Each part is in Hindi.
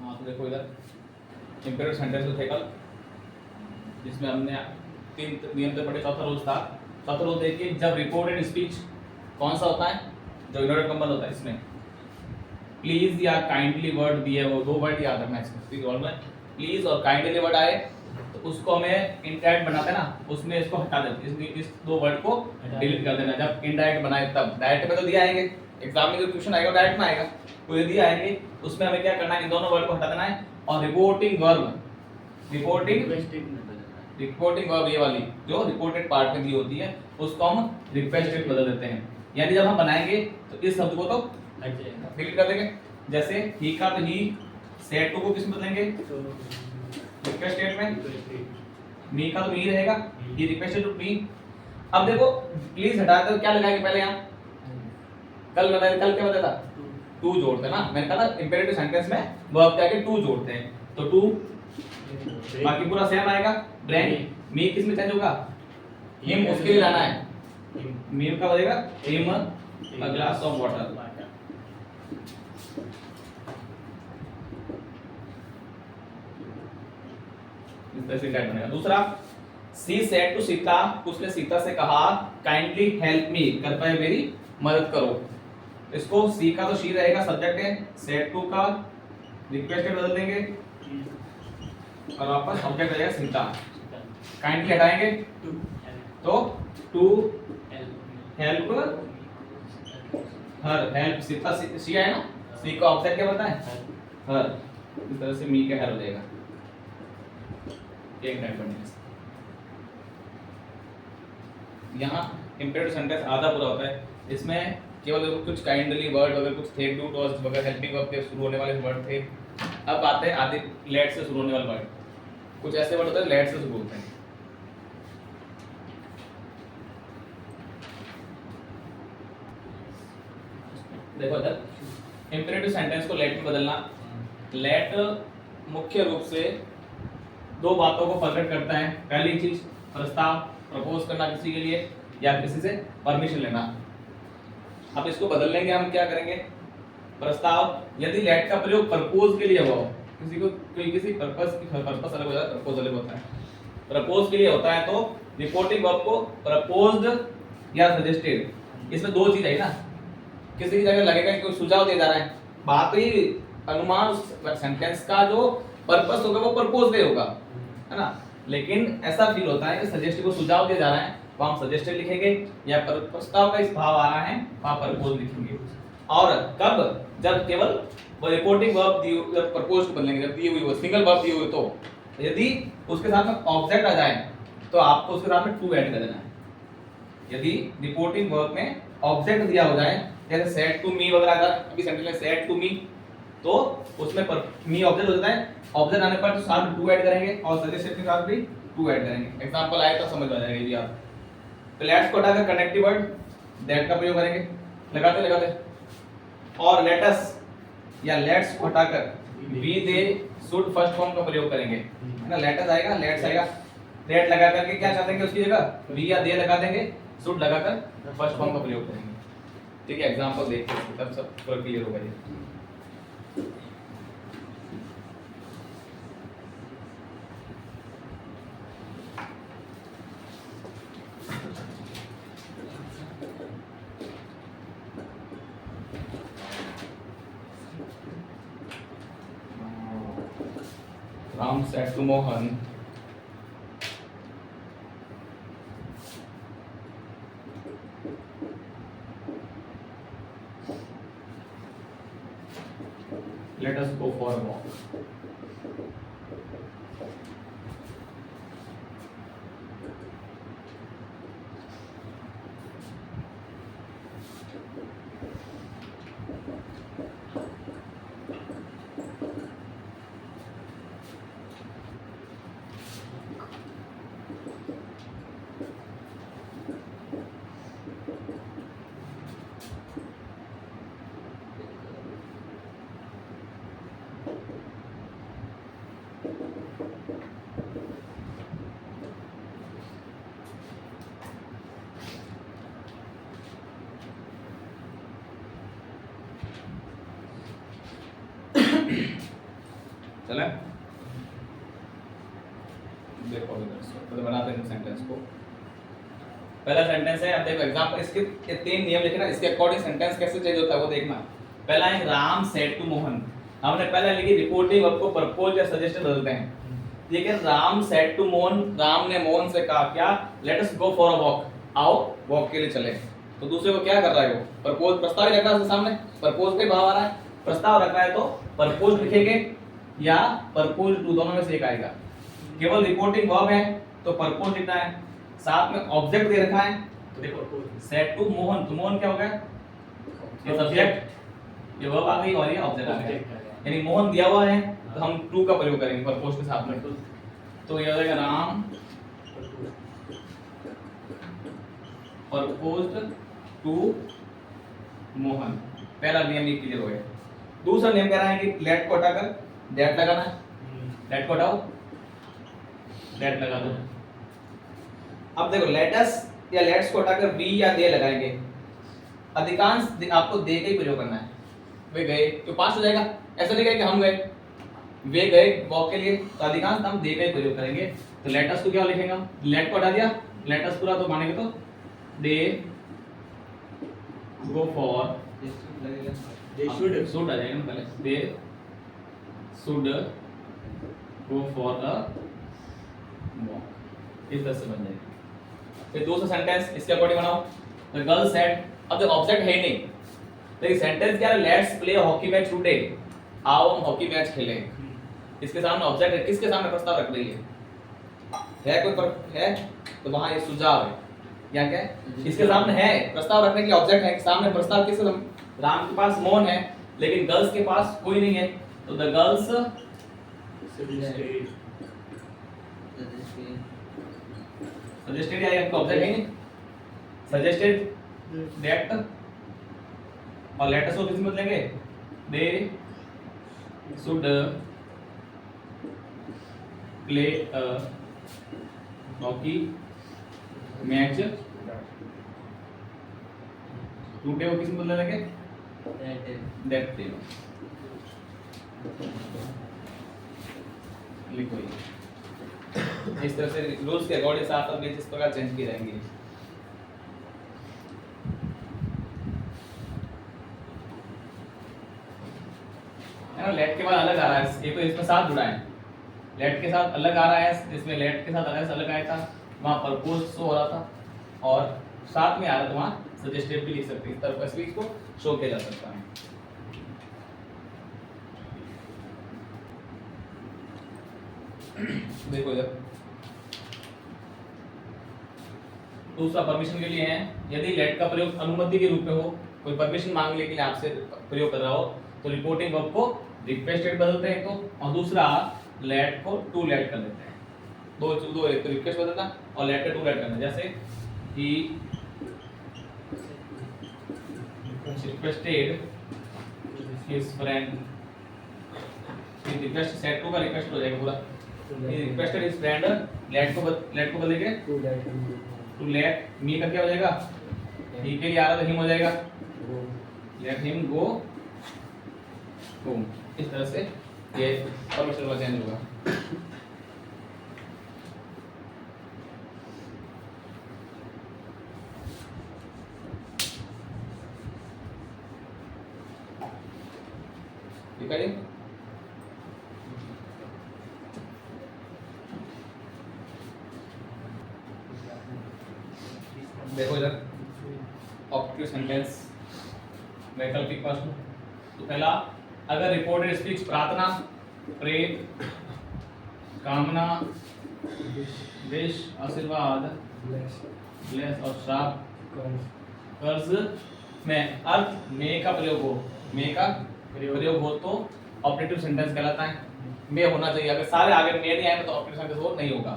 हाँ तो देखो इधर इम्पेरेटिव सेंटेंस को थे कल, जिसमें हमने 3 नियम तो पढ़े। चौथा रूल था, चौथा रूल देखिए, जब रिपोर्टेड स्पीच कौन सा होता है, जो इनवर्टेड कॉमन होता है, इसमें प्लीज या काइंडली वर्ड दिए, वो 2 वर्ड याद रखना इसमें, प्लीज और काइंडली वर्ड आए तो उसको हमें इनडायरेक्ट बनाते हैं ना, उसमें इसको हटा देते, इस 2 वर्ड को डिलीट कर देना। जब इनडायरेक्ट बनाए तब, डायरेक्ट में तो दिया आएंगे, एग्जाम में जो क्वेश्चन आएगा डायरेक्ट में आएगा, तो ये दिया आएंगे, उसमें हमें क्या करना है, इन दोनों वर्ड को हटा देना है। और रिपोर्टिंग वर्ब, रिपोर्टिंग वर्ब ये वाली जो रिपोर्टेड पार्ट में दी होती है, उसको हम रिक्वेस्टेड बदल देते हैं। यानी जब हम बनाएंगे तो इस शब्द को तो डिलीट कर देंगे। जैसे ही का तो ही, सेड टू को किस में बदलेंगे, रिक्वेस्टेड में, मी का तो मी रहेगा, ये रिक्वेस्टेड टू मी। अब देखो प्लीज हटाते हो क्या लगाएंगे पहले, यहाँ कल बताया, कल क्या बताया था, टू जोड़ते हैं ना, मैंने कहा था इंपेरेटिव सेंटेंस में वर्ब के आगे टू जोड़ते हैं, तो टू, बाकी पूरा सेम आएगा। ड्रैंक, मी किस में चेंज होगा, हिम, उसके लिए लाना है, मी का बजेगा him a glass of water. इस तरह से टाइप बनेगा। दूसरा, सी सेड टू सीता, उसने सीता से कहा काइंडली हेल्प मी, कृपया मेरी मदद करो। इसको सी का तो शी रहेगा, सब्जेक्ट है, सेड टू का रिक्वेस्टेड बदल देंगे और वापस ऑब्जेक्ट रहेगा सीता। काइंडली हटाएंगे तो to help her, help Sita सी है ना, सी का ऑब्जेक्ट क्या बताएं, हर, इस तरह से मी का हर हो जाएगा। एक मिनट पढ़ने यहाँ इंपेरेटिव सेंटेंस आधा पूरा होता है, इसमें केवल कुछ काइंडली वर्ड वगैरह, कुछ थे टू टॉस वगैरह, हेल्पिंग वर्ब के शुरू होने वाले वर्ड थे। अब आते हैं आधे लेट से शुरू होने वाले वर्ड, कुछ ऐसे वर्ड होते हैं लेट से शुरू होते हैं। देखो इधर इंपेरेटिव सेंटेंस को लेट में बदलना, लेट मुख्य रूप से 2 बातों को प्रकट करता है। पहली चीज प्रस्ताव, प्रपोज करना किसी के लिए या किसी से परमिशन लेना। अब इसको बदल लेंगे, हम क्या करेंगे, प्रस्ताव, यदि लेट का प्रयोग प्रपोज के लिए हो, किसी को कोई किसी पर्पस की, पर्पस अलग होता है, प्रपोज अलग होता है, प्रपोज के लिए होता है तो रिपोर्टिंग वर्ब को प्रपोज्ड या सजेस्टेड, इसमें 2 चीज है ना, किसी की जगह लगेगा कि कोई सुझाव दिया जा रहा है, बात ही अनुमान सेंटेंस का जो पर्पस होगा वो प्रपोज दे होगा, है ना, लेकिन ऐसा फील होता है कि सजेस्ट को सुझाव दिया जा रहा है, तो हम सजेस्टेड लिखेंगे, या प्रस्ताव का इस भाव आ रहा है वहां प्रपोज लिखेंगे। और कब, जब केवल वो रिपोर्टिंग वर्ब दी, जब प्रपोज को बदलेंगे, जब दी हुई वो सिंगल वर्ब दी हुई, तो यदि उसके साथ में ऑब्जेक्ट आ जाए तो आपको उसके साथ में टू ऐड कर देना है। यदि रिपोर्टिंग वर्ब में ऑब्जेक्ट दिया हो जाए, जैसे सेड टू मी वगैरह, अगर अभी सेंटेंस में सेड टू मी, तो उसमें मी ऑब्जेक्ट हो जाता है, ऑब्जेक्ट आने पर तो साथ में टू ऐड करेंगे और सजेस्टेड के साथ भी टू ऐड करेंगे। एग्जांपल आए तो समझ आ जाएगा ये आप। तो लेट्स को हटाकर कनेक्टिव वर्ड दैट का प्रयोग करेंगे, लगाते और लेटस या लेट्स को हटाकर we they should first form का प्रयोग करेंगे, है ना, लेटस आएगा, लेट्स आएगा, दैट लगा करके क्या चाह देंगे उसकी जगह वी या दे लगा देंगे, शुड लगाकर फर्स्ट फॉर्म का प्रयोग करेंगे। ठीक है, एग्जांपल देखते तब सब क्लियर होगा ये। Ram said to Mohan, let us go for a walk. चले देखो इधर तो बनाते हैं सेंटेंस को। पहला सेंटेंस है, अब देखो एग्जांपल इसके ये 3 नियम लिखे ना, इसके अकॉर्डिंग सेंटेंस कैसे चेंज होता है वो देखना। पहला है राम सेड टू मोहन, हमने पहले लिखी रिपोर्टिंग वर्ब को प्रपोज या सजेशन बदलते हैं। ठीक है, राम सेड टू मोहन, राम ने मोहन से कहा क्या, let us go for a walk, आओ वॉक के लिए चले। तो दूसरे को क्या कर रहा है, वो प्रपोज प्रस्ताव ही रख रहा है उसके सामने, प्रपोज पे भाव आ रहा है, प्रस्ताव रख रहा है तो प्रपोज लिखेंगे या प्रपोज टू, दोनों में से एक आएगा। केवल रिपोर्टिंग वर्ब है तो प्रपोज लिखना है, साथ में ऑब्जेक्ट दे रखा है तो देखो सेड टू मोहन, तो मोहन क्या हो गया, ये सब्जेक्ट, ये वर्ब आ गई और ये ऑब्जेक्ट आ गया, यानी मोहन दिया हुआ है तो हम टू का प्रयोग करेंगे प्रपोज के साथ में। तो ये हो जाएगा राम प्रपोज्ड टू मोहन, पहला नियम ये क्लियर हो गया। दूसरा नियम कह रहा है कि लेट को हटाकर दैट लगाना है, लेट को हटाओ दैट लगा दो। अब देखो लेटस या लेट्स को हटाकर बी या दे लगाएंगे, अधिकांश आपको दे का ही प्रयोग करना है। वे गए तो पास हो जाएगा, ऐसा नहीं कहे कि हम गए, वे गए वॉक के लिए, तो अधिकांश हम दे का ही प्रयोग करेंगे। तो लेटस को क्या लिखेंगे, लेट को हटा दिया, लेटस पूरा तो मानेंगे तो दे गो फॉर, दे शुड आ जाएगा ना पहले, they should go for a walk, इस तरह से बन जाएगा। फिर दूसरा सेंटेंस इसके अकॉर्डिंग बनाओ, द गर्ल सेड, अब जो ऑब्जेक्ट है नहीं, तो ये सेंटेंस क्या है, let's play hockey match today, आओ हम हॉकी मैच खेलें। इसके सामने ऑब्जेक्ट है, किसके सामने प्रस्ताव रख रही है कोई पर है तो वहां ये सुझाव है या क्या है, इसके सामने है प्रस्ताव रखने के लिए ऑब्जेक्ट है, सामने प्रस्ताव किसके, राम के पास मोहन है लेकिन गर्ल्स के पास कोई नहीं है, तो द गर्ल्स सजेस्टेड या आपका ऑब्जेक्ट है नहीं, सजेस्टेड दैट, और लेटस को किसमें बदलेंगे, they should play a hockey match today, को किसमें बदल लेंगे, दैट डे, लिखो ये इस तरह से रूल्स के अकॉर्डिंग साथ साथ इस प्रकार चेंज किए जाएंगे। है ना, लेट के बाद अलग आ रहा है, ये तो इसमें साथ जुड़ा है, लेट के साथ अलग आ रहा है, इसमें लेट के साथ अलग आया था, वहाँ प्रपोज शो हो रहा था, और साथ में आ रहा था वहाँ सजेस्टेड भी लिख सकते हैं, इस तरह से इसको शो किया जा सकता है। देखो इधर दूसरा परमिशन के लिए है, यदि लेट का प्रयोग अनुमति के रूप में हो, कोई परमिशन मांगने के लिए आपसे प्रयोग कर रहा हो, तो रिपोर्टिंग वर्ब को रिक्वेस्टेड बदलते हैं तो, और दूसरा लेट को टू लेट कर देते हैं, दो एक तो रिक्वेस्ट बदलना और लेट का टू लेट करना, जैसे ही रिक्वेस्टेड हिज फ्रेंड, ये रिक्वेस्ट सेट टू का रिक्वेस्ट हो जाएगा पूरा, ये रिक्वेस्टेड हिज फ्रेंड, लेट को बदलेंगे टू लेट, मी का क्या हो जाएगा, ही के लिए आ रहा तो हिम हो जाएगा, लेट हिम गो होम, इस तरह से ये परमिशन का चेंज होगा। ठीक है, देखो इधर ऑब्जेक्टिव सेंटेंस वैकल्पिक प्रश्न। तो पहला, अगर रिपोर्टेड स्पीच प्रार्थना, प्रे, कामना, विश, आशीर्वाद, ब्लेस और श्राप, कर्ज में अर्थ में का प्रयोग हो, में का प्रयोग हो तो ऑब्जेक्टिव सेंटेंस कहलाता है, में होना चाहिए, अगर सारे आगे में नहीं आए तो ऑब्जेक्टिव सेंटेंस वो नहीं होगा।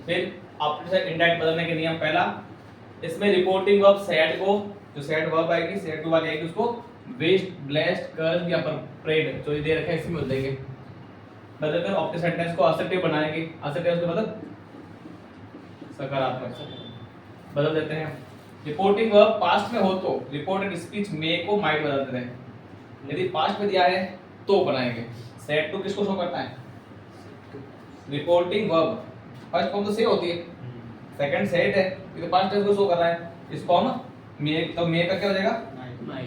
फिर ऑब्जेक्टिव से इनडायरेक्ट बदलने के नियम, पहला, इसमें रिपोर्टिंग वर्ब सेड को, जो सेड वर्ब आएगी, सेड टू वाली आएगी, उसको विश्ड, ब्लेस्ड, कर्ज या प्रेड जो ये दे रखा है इसमें बदलेंगे, बदलकर ऑब्जेक्टिव सेंटेंस को असर्टिव बनाएंगे, असर्टिव का मतलब सकारात्मक बदल देते हैं। रिपोर्टिंग वर्ब पास्ट में हो तो रिपोर्टेड स्पीच में को माइट बदल देते हैं, यदि पास्ट में दिया है तो बनाएंगे, सेट टू किसको शो करता है? Reporting verb. फर्स्ट फॉर्म तो से होती है, सेकंड सेट है, ये तो पास्ट टेंस को शो कर रहा है। इसको हम मे, तो मे का क्या हो जाएगा?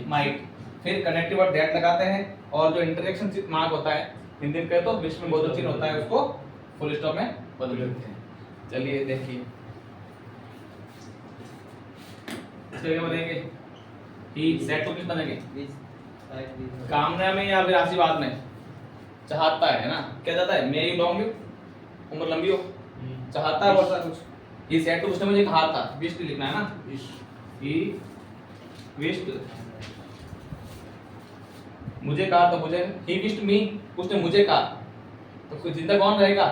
माइट। फिर कनेक्टिव वर्ड दैट लगाते हैं और जो इंटरजेक्शन मार्क होता है हिंदी में कहे तो विश्व में बहुत चिन्ह होता है, उसको फुल स्टॉप में बदल देते हैं। चलिए देखिए इसको क्या बनेंगे? ही सेट टू किस बनेंगे? कामना में या फिर आशीर्वाद में? चाहता है ना, क्या चाहता है? मे यू लॉन्ग यू, उम्र लंबी हो, चाहता है बहुत कुछ। ये सेट टू उसने मुझे कहा था, विश लिखना है ना, ही विश्ड, मुझे कहा तो मुझे, ही विश्ड मी, उसने मुझे कहा, तो कोई जिंदा कौन रहेगा?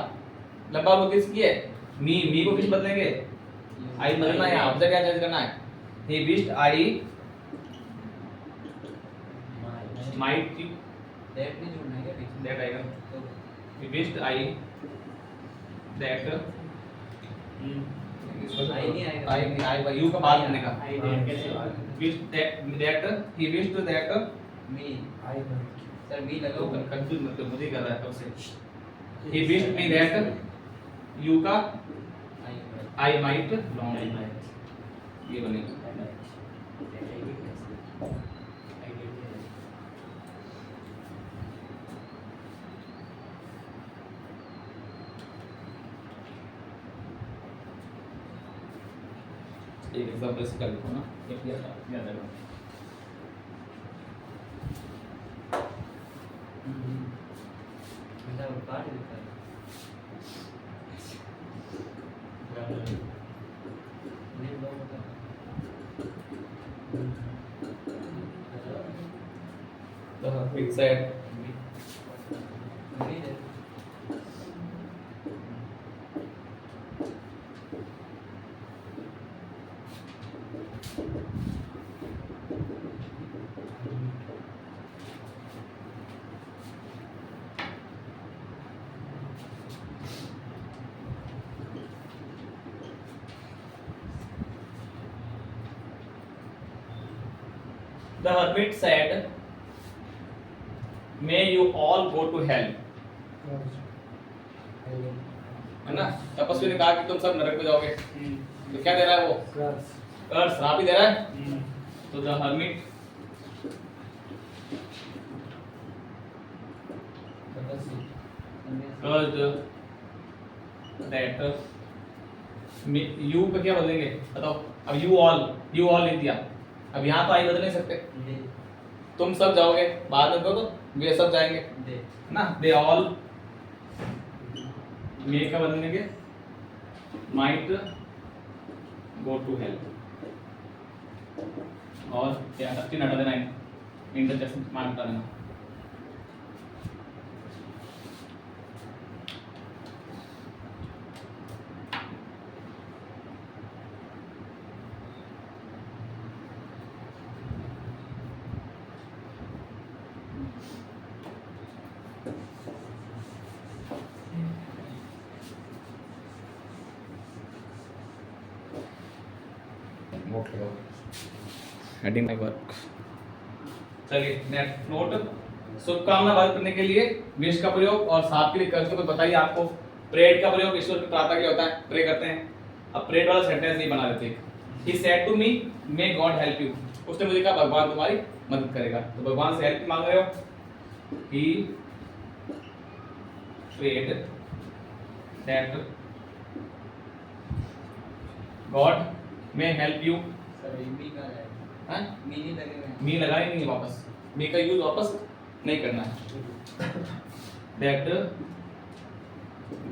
लंबा वो किसकी है? मी को किस बदलेंगे? आई बदलना है, ऑब्जेक्ट क्या चेंज करना है? He wished I might, that नहीं जोड़ना है क्या? दैट आएगा, he wished I that आई नहीं आएगा। I you का बाद करने का, आई डेट कैसे होगा? wished that he wished that me I sir me तो लगाओ। कंफ्यूज मत कर, मुझे कर रहा है कब से। he wished me that you का I might long, ये बनेगा। एक एग्जांपल से कर लेता हूं ना, एक याद रखना। बेटा वो काट देता है। नहीं लो बता। The big said me they. the hermit said, may you all go to hell, है ना? तपस्वी ने कहा कि तुम सब नरक में जाओगे, तो क्या दे रहा है वो? कर्स, श्राप ही दे रहा है। तो the hermit cursed that you पे क्या बदलेंगे बताओ? अब you all लिख दिया, अब यहाँ तो आई बदल नहीं सकते, दे तुम सब जाओगे, बाद में कहो तो वे सब जाएंगे दे ना, दे ऑल, मे का बदलेंगे माइट गो टू हेल, और क्या तीन हटा देना, इंटरजेक्शन मार्क हटा देना। Heading my work. चलिए नेक्स्ट नोट, शुभकामना व्यक्त करने के लिए विश का प्रयोग और साथ के लिए कर्ज को बताइए आपको। प्रेड का प्रयोग ईश्वर की प्रार्थना के लिए होता है, प्रे करते हैं। अब प्रेड वाला सेंटेंस नहीं बना लेते। He said to me may God help you, उसने मुझे कहा भगवान तुम्हारी मदद करेगा, तो भगवान से हेल्प मांग रहे हो। He prayed that God may help you, sir ये मी का है। हाँ? मी नहीं लगेगा। मी लगाए नहीं वापस, मी का यूज वापस नहीं करना है। That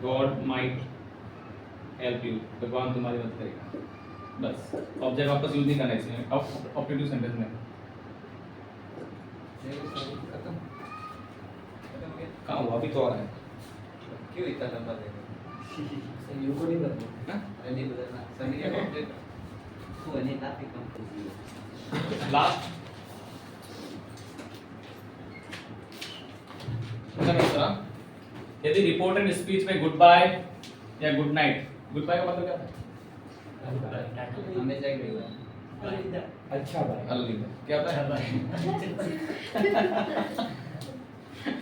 God might help you, भगवान तुम्हारी मदद करेगा, बस। ऑब्जेक्ट वापस यूज नहीं करना है इसमें ऑब्जेक्टिव सेंटेंस में। खत्म खत्म हो गया। कहाँ हुआ? अभी तो आ रहा है। क्यों इतना लंबा देगा? सर यू को नहीं बदलो। हाँ? अरे नहीं बदलना समीर का ऑब्जेक्ट वो नहीं काफी कम खुशी है। लास्ट यदि रिपोर्टेड स्पीच में गुड बाय या गुड नाइट, गुड बाय का मतलब क्या होता है? हमें जाएगा अच्छा भाई। अलविदा क्या होता है?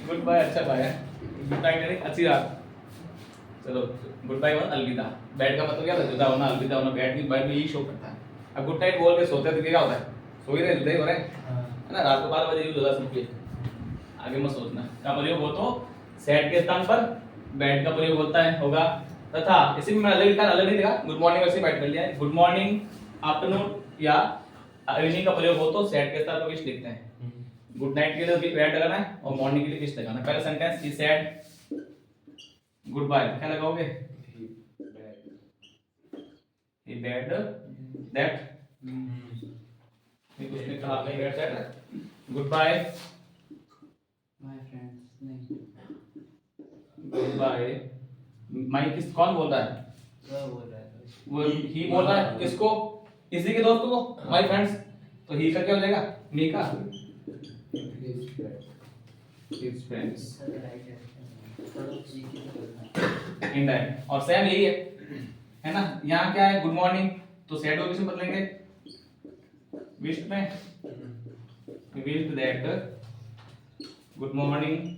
गुड बाय अच्छा बाय है, गुड नाइट यानी अच्छी रात। चलो गुड बाय मतलब अलविदा, बैड का मतलब क्या होता है, जुदा होना, अलविदा होना, बैड भी यही शो करता है। अब गुड नाइट बोल के सोते हैं तो क्या होता है, सो ही रहे, जुदा ही हो रहे हैं, है ना। रात को 12 बजे यूज होता है सबके, आगे मत सोचना। का प्रयोग हो तो सेट के स्थान पर बैड का प्रयोग होता है होगा। तथा इसी में मैं अलग लिखा, अलग नहीं लिखा, गुड मॉर्निंग वैसे बैठ कर लिया है। गुड मॉर्निंग, आफ्टरनून या इवनिंग का प्रयोग हो तो सेट के स्थान पर विश लिखते हैं। गुड नाइट के लिए भी बैड लगाना है और मॉर्निंग के लिए विश लगाना है। पहला sentence he said good bye, क्या लगाओगे, he बैड दैट, उसने कहा मैं bade that good bye, my friends नहीं, गुड बाय। माई किस कौन बोल रहा है, क्या बोल रहा है? वो ही बोल रहा है किसको, किसी के दोस्तों को, माय फ्रेंड्स। तो ही का क्या हो जाएगा, मी का हिज फ्रेंड्स सर राइट है, थोड़ा जी की तो करना है। इनडायरेक्ट। और सेम यही है ना। यहाँ क्या है, गुड मॉर्निंग, तो सेड को किसमें बदलेंगे, विश में, wish that good morning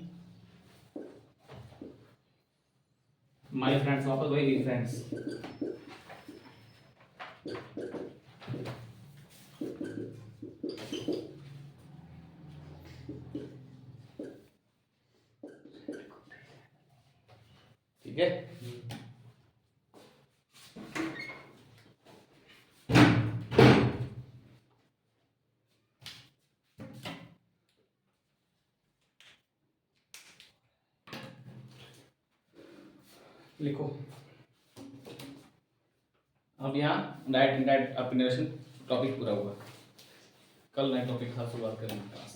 my friends, वापस वही फ्रेंड्स। ठीक है, लिखो। अब यहाँ डायरेक्ट इनडायरेक्ट अपग्रेडेशन टॉपिक पूरा हुआ। कल नए टॉपिक के साथ शुरुआत करेंगे।